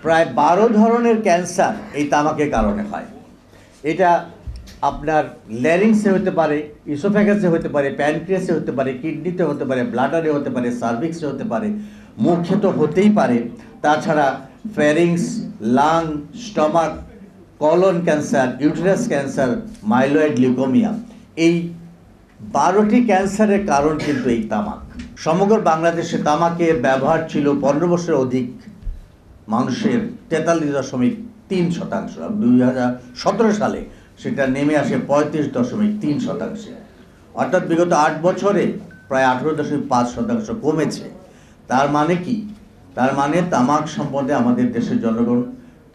প্রায় 12 ধরনের ক্যান্সার এই তামাকের কারণে হয়। এটা আপনার ল্যারিংসে হতে পারে, ইসোফ্যাগাসে হতে পারে, প্যানক্রিয়াসে হতে পারে, কিডনিতে হতে পারে, ব্লাডারে হতে পারে, সার্ভিক্সে হতে পারে, মুখে তো হতেই পারে। তাছাড়া pharynx, lung, stomach, colon cancer, uterus cancer, myeloid leukaemia, এই 12টি ক্যান্সারের কারণ কিন্তু এই তামাক। সমগ্র বাংলাদেশে তামাকের ব্যবহার ছিল 15 বছরের অধিক মানুষের 43.3%। 2017 সালে সেটা নেমে আসে 35.3%। অর্থাৎ বিগত 8 বছরে প্রায় 18.5% কমেছে। তার মানে কি? তার মানে তামাক সম্বন্ধে আমাদের দেশের জনগণ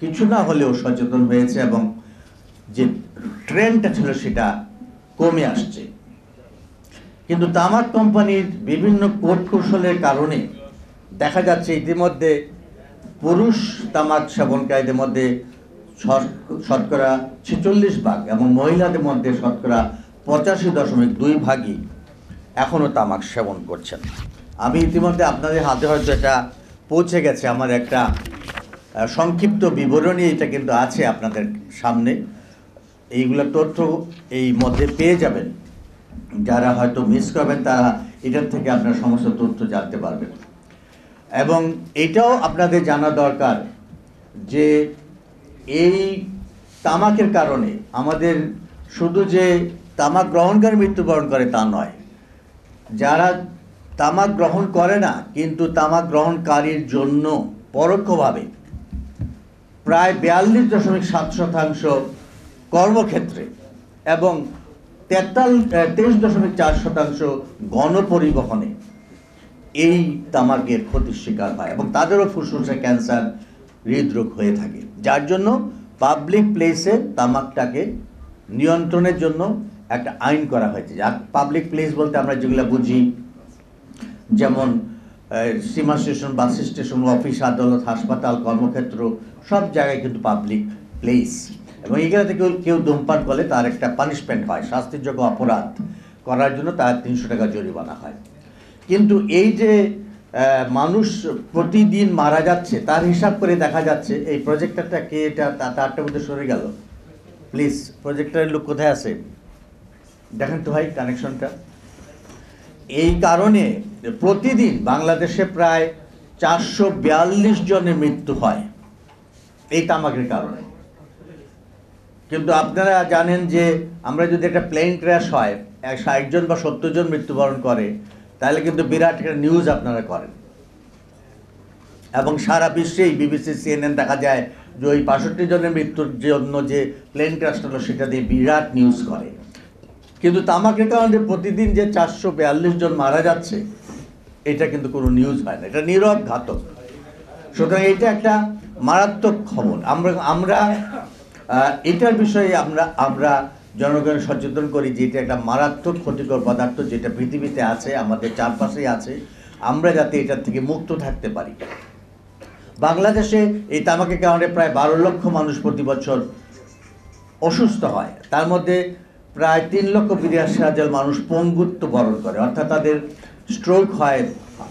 কিছু না হলেও সচেতন হয়েছে এবং যে ট্রেন্ডটা ছিল সেটা কমে আসছে। কিন্তু তামাক কোম্পানির বিভিন্ন কৌশলের কারণে দেখা যাচ্ছে ইতিমধ্যে পুরুষ তামাক সেবনকারীদের মধ্যে শতকরা 46% এবং মহিলাদের মধ্যে শতকরা 85.2% এখনও তামাক সেবন করছেন। আমি ইতিমধ্যে আপনাদের হাতে হয়তো এটা পৌঁছে গেছে, আমার একটা সংক্ষিপ্ত বিবরণী এটা কিন্তু আছে আপনাদের সামনে। এইগুলো তথ্য এই মধ্যে পেয়ে যাবেন। যারা হয়তো মিস করবেন তারা এটার থেকে আপনার সমস্ত তথ্য জানতে পারবেন। এবং এটাও আপনাদের জানা দরকার যে এই তামাকের কারণে আমাদের শুধু যে তামাক গ্রহণকারী মৃত্যুবরণ করে তা নয়, যারা তামাক গ্রহণ করে না কিন্তু তামাক গ্রহণকারীর জন্য পরোক্ষভাবে প্রায় 42.7% কর্মক্ষেত্রে এবং 23.4% গণপরিবহনে এই তামাকের ক্ষতির শিকার হয় এবং তাদেরও ফুসফুসে ক্যান্সার, হৃদরোগ হয়ে থাকে। যার জন্য পাবলিক প্লেসে তামাকটাকে নিয়ন্ত্রণের জন্য একটা আইন করা হয়েছে। আর পাবলিক প্লেস বলতে আমরা যেগুলো বুঝি, যেমন সীমা স্টেশন, বাস স্টেশন, অফিস, আদালত, হাসপাতাল, কর্মক্ষেত্র, সব জায়গায় কিন্তু পাবলিক প্লেস। এবং এগুলোতে কেউ ধূমপান করলে তার একটা পানিশমেন্ট হয়, শাস্তিযোগ্য অপরাধ করার জন্য তার 300 টাকা জরিমানা হয়। কিন্তু এই যে মানুষ প্রতিদিন মারা যাচ্ছে তার হিসাব করে দেখা যাচ্ছে, এই প্রজেক্টরটা কে, এটা তারটা মধ্যে সরে গেল প্লিজ, প্রজেক্টরের লোক কোথায় আছে দেখেন তো ভাই কানেকশনটা। এই কারণে প্রতিদিন বাংলাদেশে প্রায় 442 জনের মৃত্যু হয় এই তামাকের কারণে। কিন্তু আপনারা জানেন যে আমরা যদি একটা প্লেন ক্র্যাশ হয় 60 জন বা 70 জন মৃত্যুবরণ করে তাহলে কিন্তু বিরাট একটা নিউজ আপনারা করেন এবং সারা বিশ্বেই বিবিসি, CNN দেখা যায় যে ওই 65 জনের মৃত্যুর জন্য যে প্লেন ক্র্যাশ হলো সেটা দিয়ে বিরাট নিউজ করে। কিন্তু তামাকের কারণে প্রতিদিন যে 442 জন মারা যাচ্ছে এটা কিন্তু কোনো নিউজ হয় না, এটা নীরব ঘাতক। সুতরাং এটা একটা মারাত্মক খবর। আমরা এটার বিষয়ে আমরা জনগণের সচেতন করি যে এটা একটা মারাত্মক ক্ষতিকর পদার্থ যেটা পৃথিবীতে আছে, আমাদের চারপাশেই আছে, আমরা যাতে এটার থেকে মুক্ত থাকতে পারি। বাংলাদেশে এই তামাকের কারণে প্রায় 12 লক্ষ মানুষ প্রতি বছর অসুস্থ হয়। তার মধ্যে প্রায় 3,82,000 মানুষ পঙ্গুত্ব বরণ করে, অর্থাৎ তাদের স্ট্রোক হয়,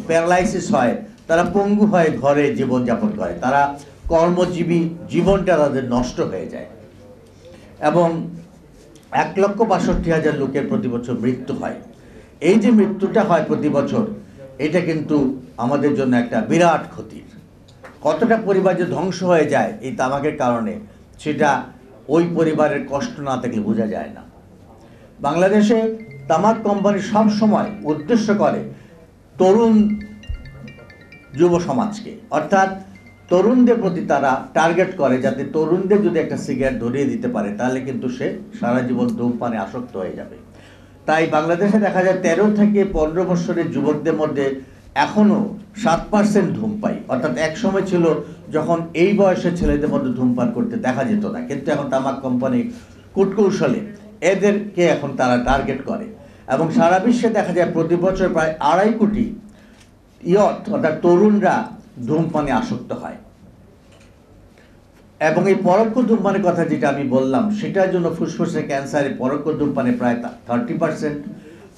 প্যারালাইসিস হয়, তারা পঙ্গু হয়ে ঘরে জীবনযাপন করে, তারা কর্মজীবী জীবনটা তাদের নষ্ট হয়ে যায় এবং 1,62,000 লোকের প্রতি বছর মৃত্যু হয়। এই যে মৃত্যুটা হয় প্রতি বছর, এটা কিন্তু আমাদের জন্য একটা বিরাট ক্ষতির। কতটা পরিবার যে ধ্বংস হয়ে যায় এই তামাকের কারণে সেটা ওই পরিবারের কষ্ট না থাকলে বোঝা যায় না। বাংলাদেশে তামাক কোম্পানি সব সময় উদ্দেশ্য করে তরুণ যুব সমাজকে, অর্থাৎ তরুণদের প্রতি তারা টার্গেট করে যাতে তরুণদের যদি একটা সিগারেট ধরিয়ে দিতে পারে তাহলে কিন্তু সে সারা জীবন ধূমপানে আসক্ত হয়ে যাবে। তাই বাংলাদেশে দেখা যায় 13 থেকে 15 বছরের যুবকদের মধ্যে এখনও 7% ধূমপাই, অর্থাৎ এক সময় ছিল যখন এই বয়সের ছেলেদের মধ্যে ধূমপান করতে দেখা যেত না, কিন্তু এখন তামাক কোম্পানি কূটকৌশলে এদেরকে এখন তারা টার্গেট করে এবং সারা বিশ্বে দেখা যায় প্রতি বছর প্রায় 2.5 কোটি অর্থাৎ তরুণরা ধূমপানে আসক্ত হয়। এবং এই পরোক্ষ ধূমপানের কথা যেটা আমি বললাম সেটার জন্য ফুসফুসের ক্যান্সারে পরোক্ষ ধূমপানে প্রায় 30%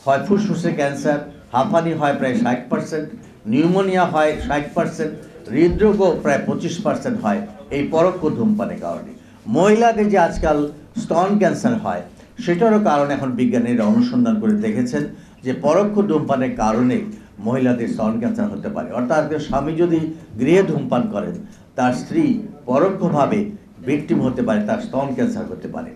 হয়, ফুসফুসের ক্যান্সার, হাঁপানি হয় প্রায় 60%, নিউমোনিয়া হয় 60%, হৃদরোগও প্রায় 25% হয় এই পরোক্ষ ধূমপানের কারণে। মহিলাদের যে আজকাল স্তন ক্যান্সার হয়, সেটারও কারণ এখন বিজ্ঞানীরা অনুসন্ধান করে দেখেছেন যে পরোক্ষ ধূমপানের কারণে মহিলাদের স্তন ক্যান্সার হতে পারে। অর্থাৎ স্বামী যদি গৃহে ধূমপান করেন, তার স্ত্রী পরোক্ষভাবে ভিকটিম হতে পারে, তার স্তন ক্যান্সার হতে পারে।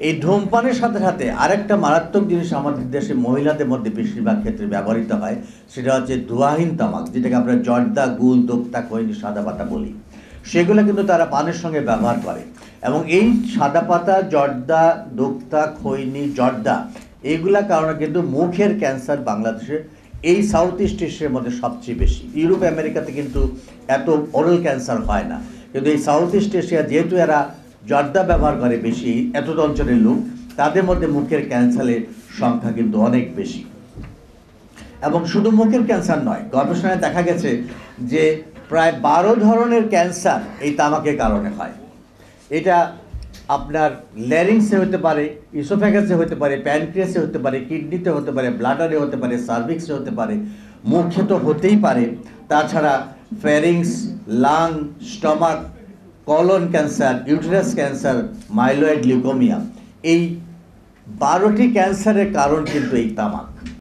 এই ধূমপানের সাথে সাথে আরেকটা মারাত্মক জিনিস আমাদের দেশে মহিলাদের মধ্যে বেশিরভাগ ক্ষেত্রে ব্যবহৃত হয়, সেটা হচ্ছে ধোঁয়াহীন তামাক, যেটাকে আমরা জর্দা, গুল, দোক্তা, খৈনি, সাদা পাতা বলি। সেগুলো কিন্তু তারা পানের সঙ্গে ব্যবহার করে, এবং এই সাদা পাতা, জর্দা, দোক্তা, খৈনি, জর্দা, এইগুলা কারণে কিন্তু মুখের ক্যান্সার বাংলাদেশে এই সাউথ ইস্ট এশিয়ার মধ্যে সবচেয়ে বেশি। ইউরোপ আমেরিকাতে কিন্তু এত ওরাল ক্যান্সার হয় না, কিন্তু এই সাউথ ইস্ট এশিয়া যেহেতু এরা জর্দা ব্যবহার করে বেশি, এত অঞ্চলের লোক, তাদের মধ্যে মুখের ক্যান্সারের সংখ্যা কিন্তু অনেক বেশি। এবং শুধু মুখের ক্যান্সার নয়, গবেষণায় দেখা গেছে যে প্রায় 12 ধরনের ক্যান্সার এই তামাকের কারণে হয়। এটা আপনার ল্যারিংসে হতে পারে, ইসোফ্যাগাসে হতে পারে, প্যানক্রিয়াসে হতে পারে, কিডনিতে হতে পারে, ব্লাডারে হতে পারে, সার্ভিক্সে হতে পারে, মুখে তো হতেই পারে। তাছাড়া pharynx, lung, stomach, colon cancer, uterus cancer, myeloid leukaemia, এই 12টি ক্যান্সারের কারণ কিন্তু এই তামাক।